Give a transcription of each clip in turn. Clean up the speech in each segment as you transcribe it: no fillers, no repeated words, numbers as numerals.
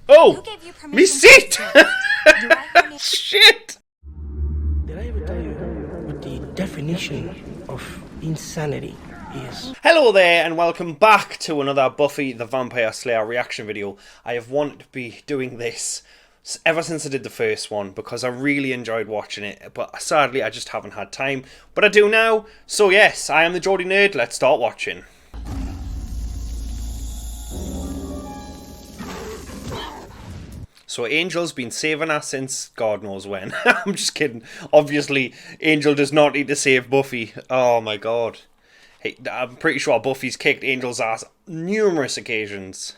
Oh! Me seat! Shit! Did I ever tell you what the definition of insanity is? Hello there and welcome back to another Buffy the Vampire Slayer reaction video. I have wanted to be doing this ever since I did the first one because I really enjoyed watching it, but sadly I just haven't had time. But I do now, so yes, I am the Geordie Nerd, let's start watching. So Angel's been saving us since God knows when. I'm just kidding. Obviously, Angel does not need to save Buffy. Oh my god. Hey, I'm pretty sure Buffy's kicked Angel's ass numerous occasions.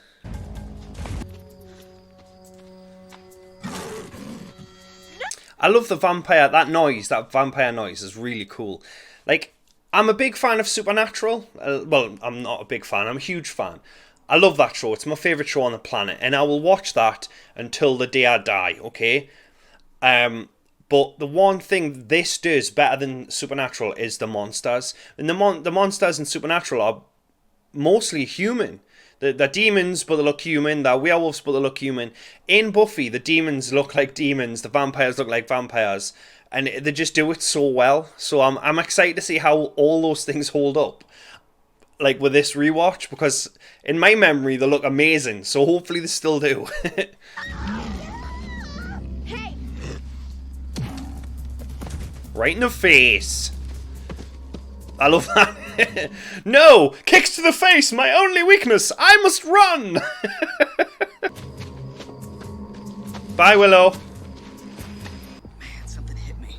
I love the vampire, that vampire noise is really cool. Like, I'm a big fan of Supernatural. Well, I'm not a big fan, I'm a huge fan. I love that show. It's my favourite show on the planet. And I will watch that until the day I die, okay? But the one thing this does better than Supernatural is the monsters. And the monsters in Supernatural are mostly human. They're demons, but they look human. They're werewolves, but they look human. In Buffy, the demons look like demons. The vampires look like vampires. And they just do it so well. So I'm excited to see how all those things hold up, like with this rewatch, because in my memory they look amazing, so hopefully they still do. Hey. Right in the face. I love that. No! Kicks to the face, my only weakness! I must run! Bye, Willow. Man, something hit me.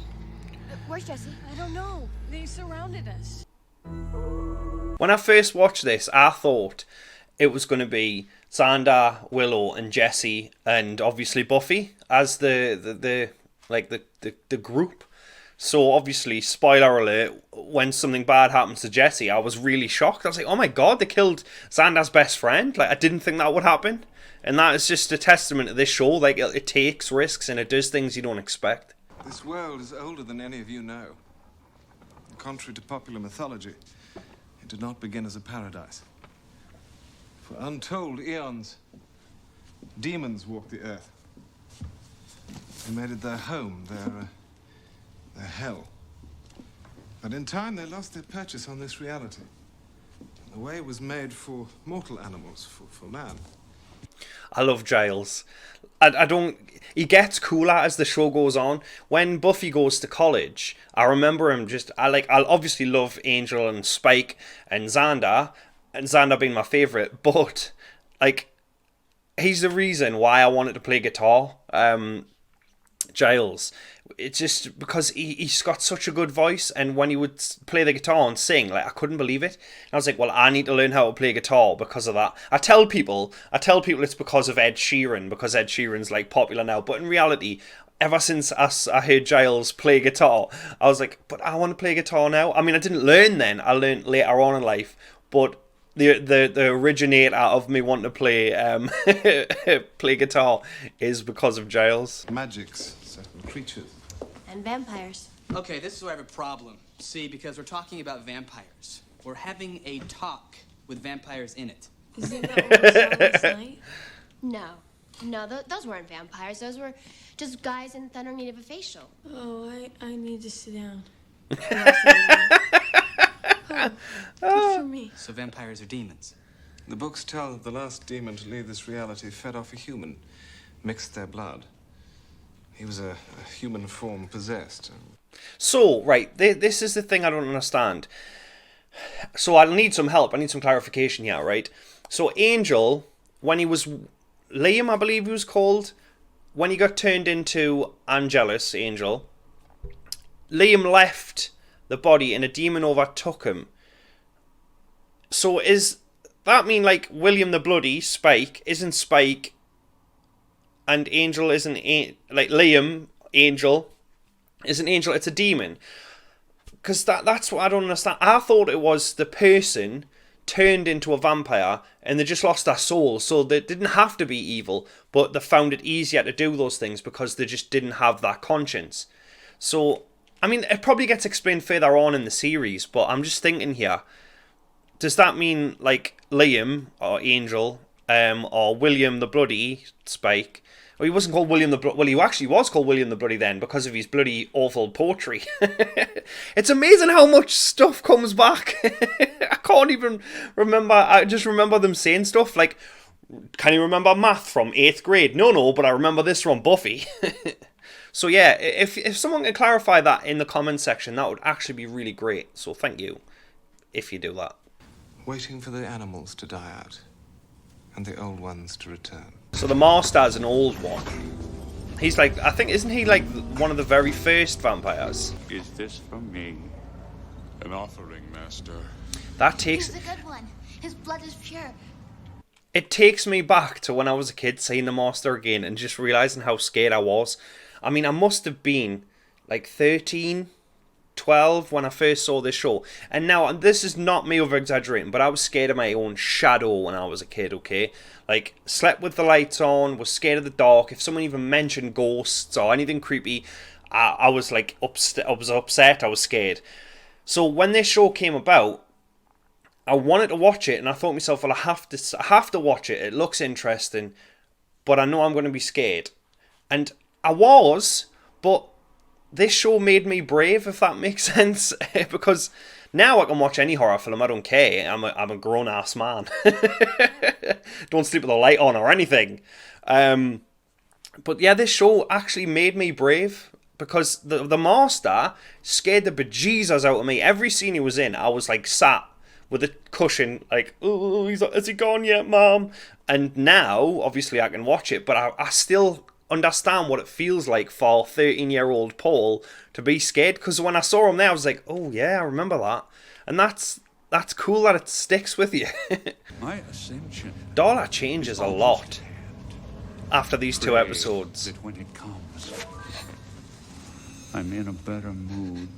Where's Jesse? I don't know. They surrounded us. When I first watched this, I thought it was going to be Xander, Willow, and Jesse, and obviously Buffy as the group. So obviously, spoiler alert, when something bad happens to Jesse, I was really shocked. I was like, oh my god, they killed Xander's best friend. Like, I didn't think that would happen. And that is just a testament to this show. Like, it takes risks and it does things you don't expect. This world is older than any of you know. Contrary to popular mythology, it did not begin as a paradise. For untold eons, demons walked the earth. They made it their home, their hell. But in time, they lost their purchase on this reality. The way was made for mortal animals, for man. I love Giles. He gets cooler as the show goes on. When Buffy goes to college, I remember him I'll obviously love Angel and Spike and Xander being my favourite, but, like, he's the reason why I wanted to play guitar. Giles. It's just because he's got such a good voice, and when he would play the guitar and sing, like, I couldn't believe it. And I was like, well, I need to learn how to play guitar because of that. I tell people it's because of Ed Sheeran, because Ed Sheeran's, like, popular now, but in reality, ever since I heard Giles play guitar, I was like, but I want to play guitar now. I mean, I didn't learn then, I learned later on in life, but the originator of me wanting to play play guitar is because of Giles. Magics, certain creatures. And vampires. Okay, this is where I have a problem. See, because we're talking about vampires. We're having a talk with vampires in it. Isn't that what we saw last night? No, those weren't vampires. Those were just guys in Thunder need of a facial. Oh, I need to sit down. Oh, good for me. So vampires are demons. The books tell that the last demon to leave this reality fed off a human, mixed their blood. He was a human form possessed. So, right, this is the thing I don't understand. So I'll need some help. I need some clarification here, right? So Angel, when he was Liam, I believe he was called, when he got turned into Angelus, Angel, Liam left the body and a demon overtook him. So is that mean, like, William the Bloody, Spike, isn't Spike, and Angel isn't, like, Liam, Angel, isn't Angel, it's a demon? Because that's what I don't understand. I thought it was the person turned into a vampire and they just lost their soul, so they didn't have to be evil, but they found it easier to do those things because they just didn't have that conscience. So, I mean, it probably gets explained further on in the series, but I'm just thinking here, does that mean, like, Liam, or Angel, or William the Bloody Spike. Well, he wasn't called William the Bloody. Well, he actually was called William the Bloody then because of his bloody awful poetry. It's amazing how much stuff comes back. I can't even remember. I just remember them saying stuff like, "Can you remember math from 8th grade?" No, but I remember this from Buffy. So yeah, if someone can clarify that in the comment section, that would actually be really great. So thank you if you do that. Waiting for the animals to die out and the old ones to return. So the Master's an old one. He's like, I think, isn't he like one of the very first vampires? Is this from me? An offering, Master. That takes... He's a good one. His blood is pure. It takes me back to when I was a kid seeing the Master again and just realising how scared I was. I mean, I must have been like 13, 12 when I first saw this show. And now, this is not me over-exaggerating, but I was scared of my own shadow when I was a kid, okay? Like, slept with the lights on, was scared of the dark. If someone even mentioned ghosts or anything creepy, I was like, I was upset, I was scared. So when this show came about, I wanted to watch it, and I thought to myself, well, I have to watch it. It looks interesting, but I know I'm going to be scared. And I was, but this show made me brave, if that makes sense. Because now I can watch any horror film, I don't care. I'm a grown-ass man. Don't sleep with the light on or anything. But yeah, this show actually made me brave. Because the Master scared the bejesus out of me. Every scene he was in, I was like sat with a cushion, like, oh, has he gone yet, Mom? And now, obviously, I can watch it, but I still understand what it feels like for 13-year-old Paul to be scared. Because when I saw him there, I was like, oh yeah, I remember that. And that's cool that it sticks with you. My ascension. Darla changes a lot after these 2 episodes. That when it comes, I'm in a better mood.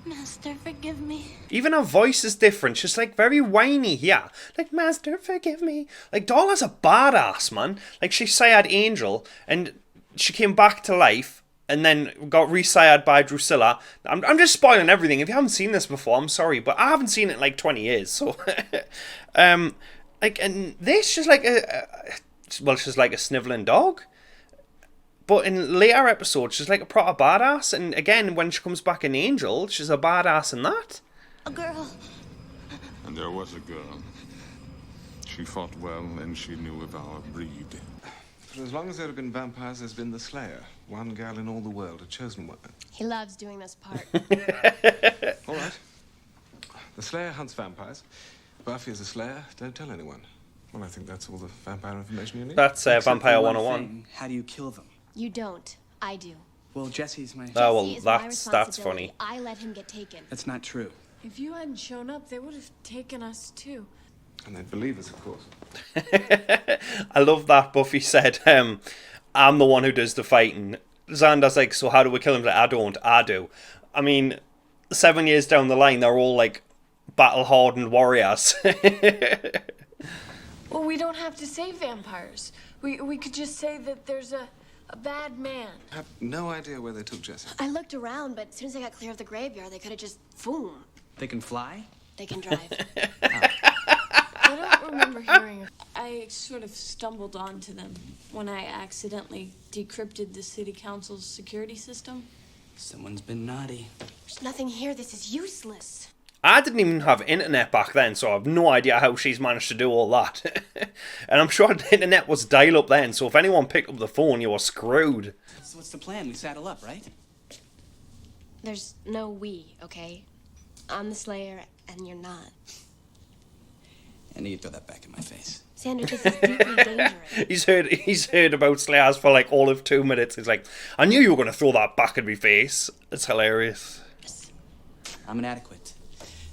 Master, forgive me. Even her voice is different. She's like very whiny here. Like, Master, forgive me. Like, Darla's a badass, man. Like, she sired Angel, and she came back to life, and then got re-sired by Drusilla. I'm just spoiling everything. If you haven't seen this before, I'm sorry, but I haven't seen it in like 20 years. So, like, and this, she's like she's like a sniveling dog. But in later episodes, she's like a proper badass. And again, when she comes back in Angel, she's a badass in that. A girl. And there was a girl. She fought well, and she knew of our breed. For as long as there have been vampires, there's been the Slayer. One girl in all the world, a chosen one. He loves doing this part. All right. The Slayer hunts vampires. Buffy is a Slayer. Don't tell anyone. Well, I think that's all the vampire information you need. That's Except Vampire for one 101. thing, how do you kill them? You don't. I do. Well, Jesse's my... Oh, well, Jesse is my that's responsibility. funny. I let him get taken. That's not true. If you hadn't shown up, they would have taken us too. And they'd believe us, of course. I love that Buffy said, I'm the one who does the fighting. Xander's like, so how do we kill him? Like, I don't, I do. I mean, 7 years down the line, they're all like battle-hardened warriors. Well, we don't have to say vampires. We could just say that there's a bad man. I have no idea where they took Jesse. I looked around, but as soon as I got clear of the graveyard, they could have just, boom, They can fly? they can drive. I don't remember hearing. I sort of stumbled onto them when I accidentally decrypted the city council's security system. Someone's been naughty. There's nothing here. This is useless. I didn't even have internet back then, so I have no idea how she's managed to do all that. And I'm sure the internet was dial-up then, so if anyone picked up the phone, you were screwed. So what's the plan? We saddle up, right? There's no we, okay? I'm the Slayer, and you're not. And you throw that back in my face. Xander, this is deeply dangerous. He's heard about Slayers for like all of 2 minutes. He's like, I knew you were going to throw that back in my face. It's hilarious. I'm inadequate.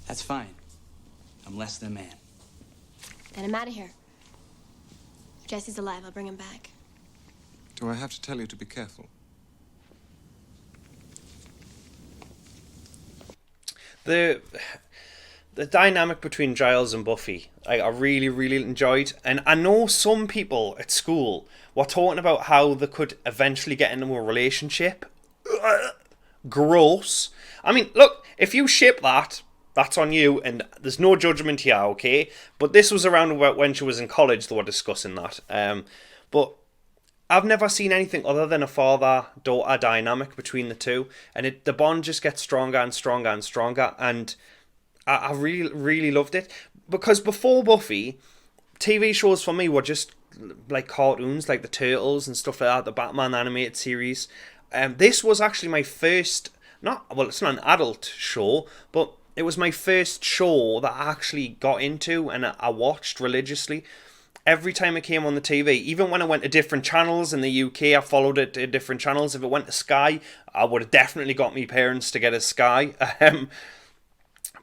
That's fine. I'm less than a man. Then I'm out of here. If Jesse's alive, I'll bring him back. Do I have to tell you to be careful? The dynamic between Giles and Buffy, I really, really enjoyed. And I know some people at school were talking about how they could eventually get into a relationship. Gross. I mean, look, if you ship that, that's on you, and there's no judgment here, okay? But this was around about when she was in college, they were discussing that. But I've never seen anything other than a father-daughter dynamic between the two, and the bond just gets stronger and stronger and stronger, and I really, really loved it. Because before Buffy, TV shows for me were just like cartoons, like the Turtles and stuff like that, the Batman animated series. This was actually my first, it's not an adult show, but it was my first show that I actually got into and I watched religiously. Every time it came on the TV, even when I went to different channels in the UK, I followed it to different channels. If it went to Sky, I would have definitely got my parents to get a Sky.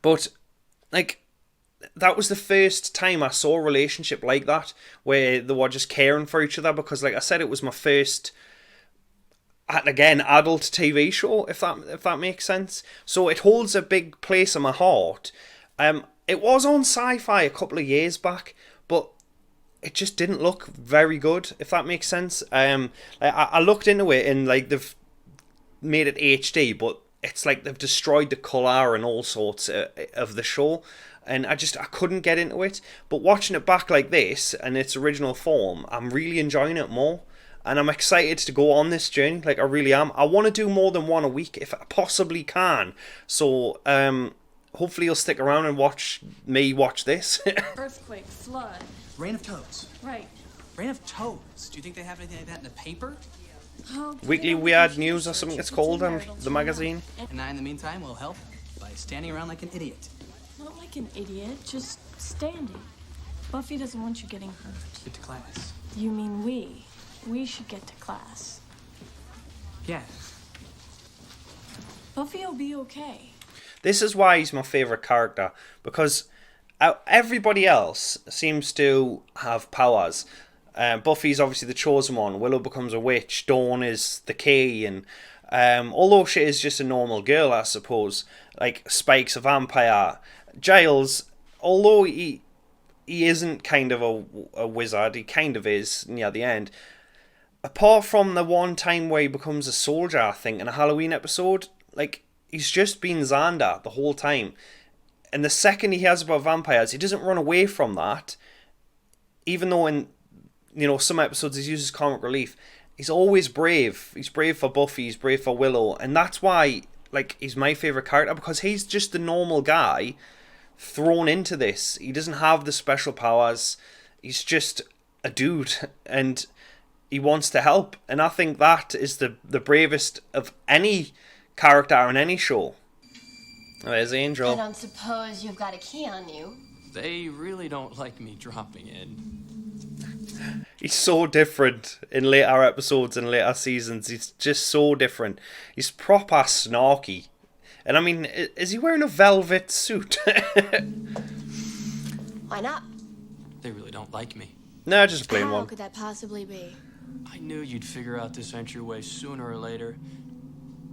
But, like, that was the first time I saw a relationship like that, where they were just caring for each other, because, like I said, it was my first, again, adult TV show, if that makes sense. So it holds a big place in my heart. It was on Sci-Fi a couple of years back, but it just didn't look very good, if that makes sense. I looked into it, and like they've made it HD, but it's like they've destroyed the colour and all sorts of the show, and I couldn't get into it. But watching it back like this in its original form, I'm really enjoying it more, and I'm excited to go on this journey. Like, I really am. I want to do more than one a week if I possibly can. So hopefully you'll stick around and watch me watch this. Earthquake, flood. Rain of toads. Right. Rain of toads. Do you think they have anything like that in the paper? Okay, Weekly Weird News or something it's called on the magazine. And I, in the meantime, will help by standing around like an idiot. Not like an idiot, just standing. Buffy doesn't want you getting hurt. Get to class. You mean we? We should get to class. Yeah. Buffy will be okay. This is why he's my favourite character, because everybody else seems to have powers. Buffy's obviously the chosen one, Willow becomes a witch, Dawn is the key, and although she is just a normal girl, I suppose, like Spike's a vampire. Giles, although he isn't kind of a wizard, he kind of is near the end. Apart from the one time where he becomes a soldier, I think, in a Halloween episode, like, he's just been Xander the whole time. And the second he hears about vampires, he doesn't run away from that. Even though in, some episodes he uses comic relief, he's always brave. He's brave for Buffy, he's brave for Willow. And that's why, like, he's my favourite character, because he's just the normal guy thrown into this. He doesn't have the special powers. He's just a dude, and he wants to help. And I think that is the bravest of any character in any show. There's Angel. I don't suppose you've got a key on you. They really don't like me dropping in. He's so different in later episodes and later seasons. He's just so different. He's proper snarky. And I mean, is he wearing a velvet suit? Why not? They really don't like me. No, just a plain How one. could that possibly be? I knew you'd figure out this entryway sooner or later.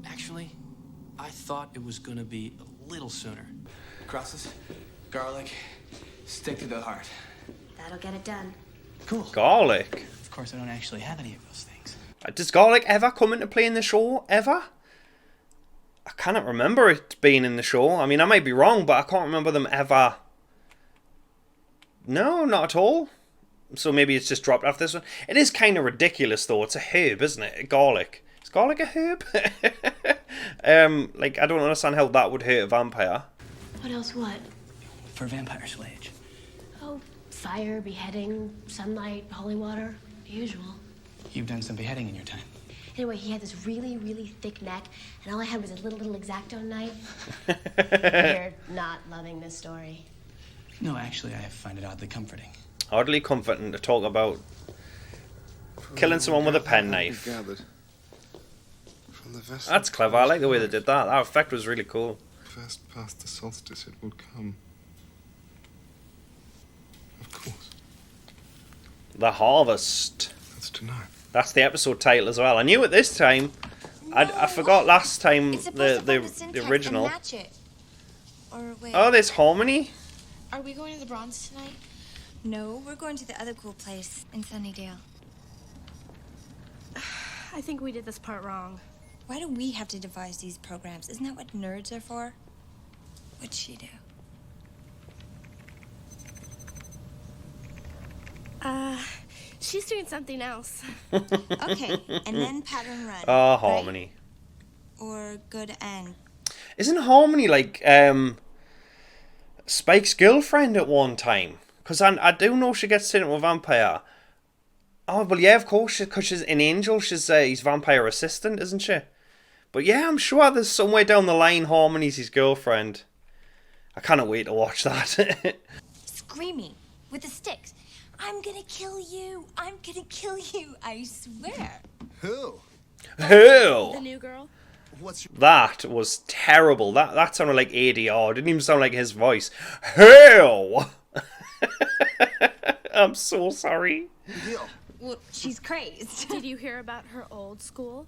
Actually, I thought it was gonna be a little sooner. Crosses, garlic, stick to the heart. That'll get it done. Cool. Garlic. Of course, I don't actually have any of those things. Does garlic ever come into play in the show? Ever? I cannot remember it being in the show. I mean, I might be wrong, but I can't remember them ever. No, not at all. So maybe it's just dropped after this one. It is kind of ridiculous, though. It's a herb, isn't it? Garlic. Is garlic a herb? Like, I don't understand how that would hurt a vampire. What else would? For vampire slayage. Oh, fire, beheading, sunlight, holy water. The usual. You've done some beheading in your time. Anyway, he had this really, really thick neck, and all I had was a little X-Acto knife. You're not loving this story. No, actually, I find it oddly comforting. Hardly comforting to talk about killing someone with a penknife. That's clever. I like the way they did that. That effect was really cool. First past the solstice, it would come. Of course. The Harvest. That's tonight. That's the episode title as well. I knew it this time. I forgot last time the original. Or wait. Oh, there's Harmony. Are we going to the Bronze tonight? No, we're going to the other cool place in Sunnydale. I think we did this part wrong. Why do we have to devise these programs? Isn't that what nerds are for? What'd she do? She's doing something else. Okay, and then pattern run. Oh, Harmony. Right? Or good end. Isn't Harmony like Spike's girlfriend at one time? Because I do know she gets sent with a vampire. Oh, well, yeah, of course, because she's an angel. She's his vampire assistant, isn't she? But yeah, I'm sure there's somewhere down the line Harmony's his girlfriend. I cannot wait to watch that. Screaming with the sticks. I'm gonna kill you. I'm gonna kill you. I swear. Who? Who? The new girl. That was terrible. That sounded like ADR. It didn't even sound like his voice. Who? I'm so sorry. Well, she's crazed. Did you hear about her old school?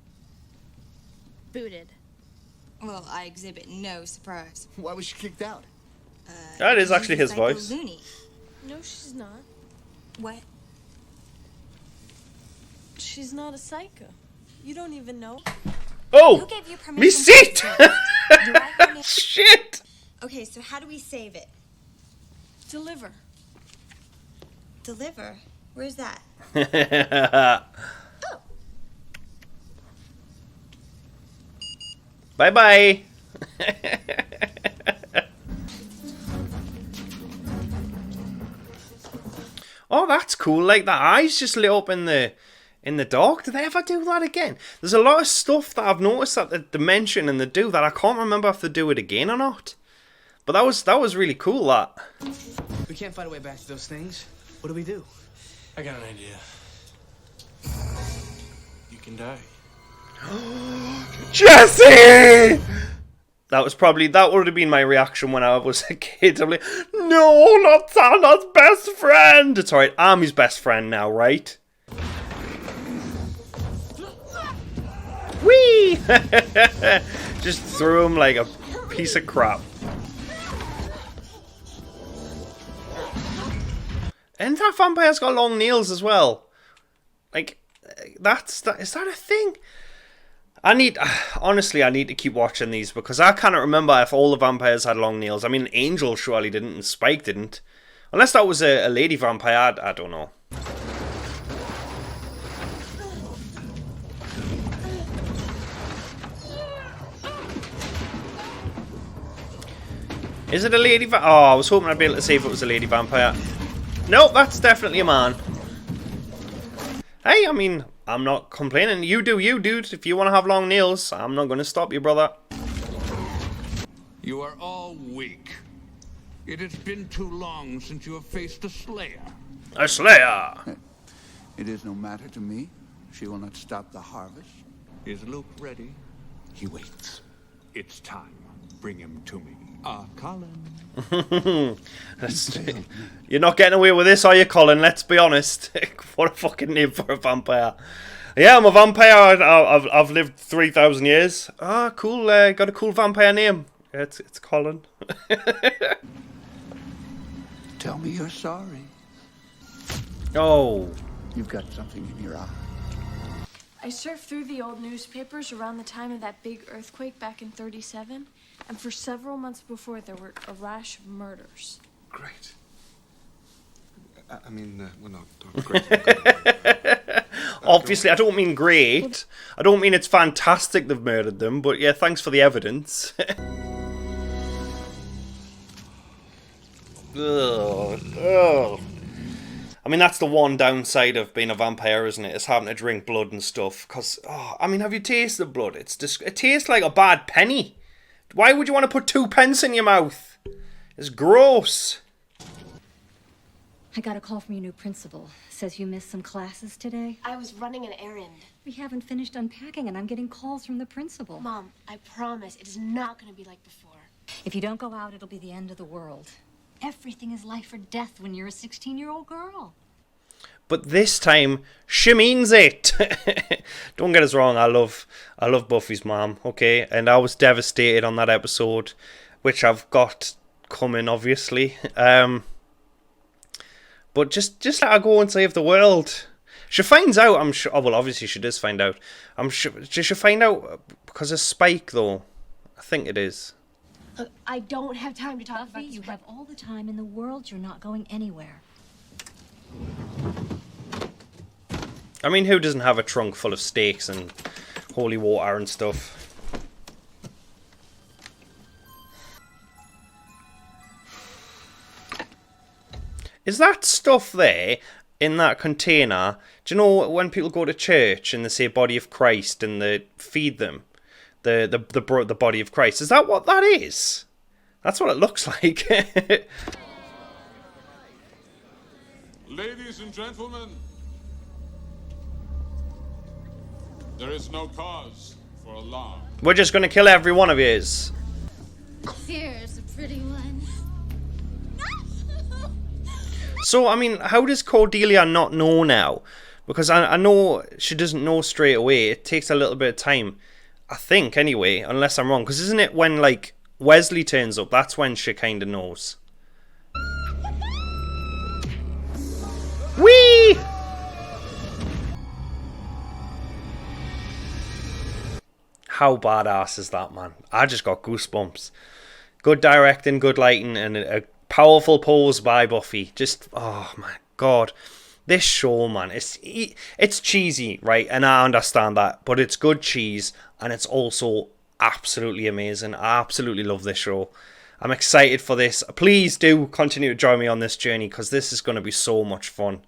Booted. Well, I exhibit no surprise. Why was she kicked out? That is actually his voice. Loony. No, she's not. What? She's not a psycho. You don't even know. Oh! Who gave you permission? Me seat! Do I have any- Shit! Okay, so how do we save it? Deliver. Deliver? Where's that? Oh. Bye-bye. Oh, that's cool. Like, the eyes just lit up in the dark. Did they ever do that again? There's a lot of stuff that I've noticed that they mention and they do that I can't remember if they do it again or not. But that was really cool, that. We can't find a way back to those things. What do we do? I got an idea. You can die. Jesse! That would have been my reaction when I was a kid. I'm like, no, not Santa's best friend. It's alright, I'm his best friend now, right? Whee! Just threw him like a piece of crap. And that vampire's got long nails as well. Like, is that a thing? Honestly, I need to keep watching these because I cannot remember if all the vampires had long nails. I mean, Angel surely didn't and Spike didn't. Unless that was a lady vampire, I don't know. Is it a lady vampire? Oh, I was hoping I'd be able to see if it was a lady vampire. Nope, that's definitely a man. Hey, I mean, I'm not complaining. You do you, dude. If you want to have long nails, I'm not going to stop you, brother. You are all weak. It has been too long since you have faced a slayer. A slayer! It is no matter to me. She will not stop the harvest. Is Luke ready? He waits. It's time. Bring him to me. Colin. You're not getting away with this, are you, Colin? Let's be honest. What a fucking name for a vampire. Yeah, I'm a vampire. I've lived 3,000 years. Ah, cool. Got a cool vampire name. It's Colin. Tell me you're sorry. Oh. You've got something in your eye. I surfed through the old newspapers around the time of that big earthquake back in '37, and for several months before there were a rash of murders. Great. I mean, we're not great. Obviously, I don't mean great. I don't mean it's fantastic they've murdered them, but yeah, thanks for the evidence. Ugh. I mean, that's the one downside of being a vampire, isn't it? It's having to drink blood and stuff. Because, I mean, have you tasted blood? It tastes like a bad penny. Why would you want to put 2 pence in your mouth? It's gross. I got a call from your new principal. Says you missed some classes today. I was running an errand. We haven't finished unpacking and I'm getting calls from the principal. Mom, I promise it is not going to be like before. If you don't go out, it'll be the end of the world. Everything is life or death when you're a 16-year-old girl. But this time, she means it. Don't get us wrong, I love Buffy's mom, okay? And I was devastated on that episode, which I've got coming, obviously. But just let her go and save the world. She finds out, I'm sure. Oh, well, obviously she does find out. I'm sure she should find out because of Spike, though. I think it is. Look, I don't have time to talk Buffy, about you have all the time in the world. You're not going anywhere. I mean, who doesn't have a trunk full of steaks and holy water and stuff? Is that stuff there in that container? Do you know when people go to church and they say body of Christ and they feed them the body of Christ? Is that what that is? That's what it looks like. Ladies and gentlemen, there is no cause for alarm. We're just going to kill every one of yous. Here's a pretty one. So, I mean, how does Cordelia not know now? Because I know she doesn't know straight away. It takes a little bit of time. I think, anyway, unless I'm wrong. Because isn't it when, like, Wesley turns up, that's when she kind of knows. Whee! How badass is that, man? I just got goosebumps. Good directing, good lighting, and a powerful pose by Buffy. Just, oh my god. This show, man, it's cheesy, right? And I understand that. But it's good cheese, and it's also absolutely amazing. I absolutely love this show. I'm excited for this. Please do continue to join me on this journey, because this is going to be so much fun.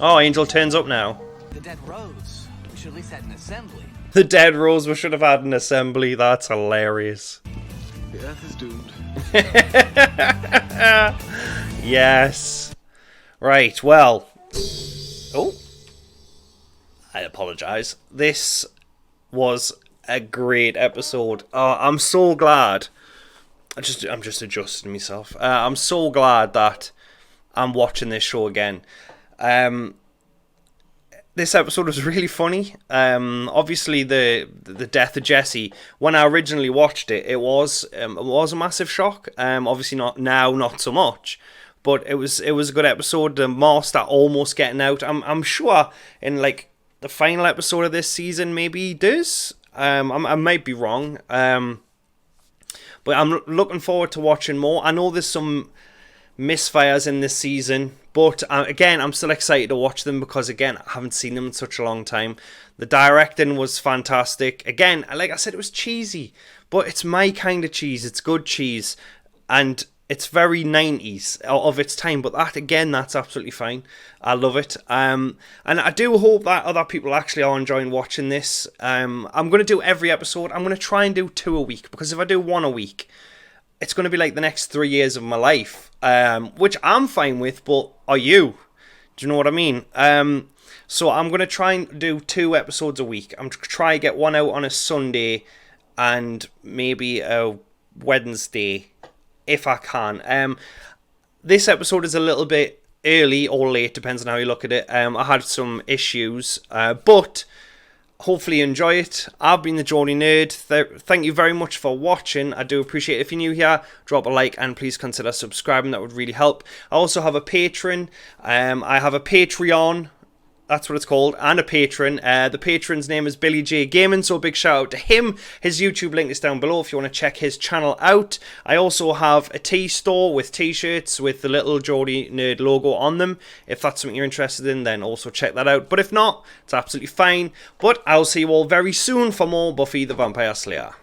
Oh, Angel turns up now. The dead rose. We should at least have an assembly. The dead rose, we should have had an assembly. That's hilarious. The Earth is doomed. Yes. Right, well. Oh. I apologise. This was a great episode. Oh, I'm so glad. I'm just adjusting myself. I'm so glad that I'm watching this show again. This episode was really funny. Obviously, the death of Jesse. When I originally watched it, it was a massive shock. Obviously, not so much. But it was a good episode. The master almost getting out. I'm sure in like the final episode of this season, maybe he does. I might be wrong. But I'm looking forward to watching more. I know there's some misfires in this season, but again, I'm still excited to watch them because, again, I haven't seen them in such a long time. The directing was fantastic. Again, like I said, it was cheesy, but it's my kind of cheese. It's good cheese, and it's very 90s of its time, but that's absolutely fine. I love it. And I do hope that other people actually are enjoying watching this. I'm going to do every episode. I'm going to try and do 2 a week, because if I do 1 a week, it's going to be like the next 3 years of my life, which I'm fine with, but are you? Do you know what I mean? So I'm going to try and do 2 episodes a week. I'm going to try and get one out on a Sunday and maybe a Wednesday, if I can. This episode is a little bit early or late, depends on how you look at it. I had some issues, but hopefully you enjoy it. I've been the Geordie Nerd. Thank you very much for watching. I do appreciate it. If you're new here, drop a like and please consider subscribing. That would really help. I also have a Patreon. I have a Patreon. That's what it's called, and a patron. The patron's name is BILLYJAGAMING, so a big shout out to him. His YouTube link is down below if you want to check his channel out. I also have a tee store with t-shirts with the little Geordie Nerd logo on them. If that's something you're interested in, then also check that out. But if not, it's absolutely fine. But I'll see you all very soon for more Buffy the Vampire Slayer.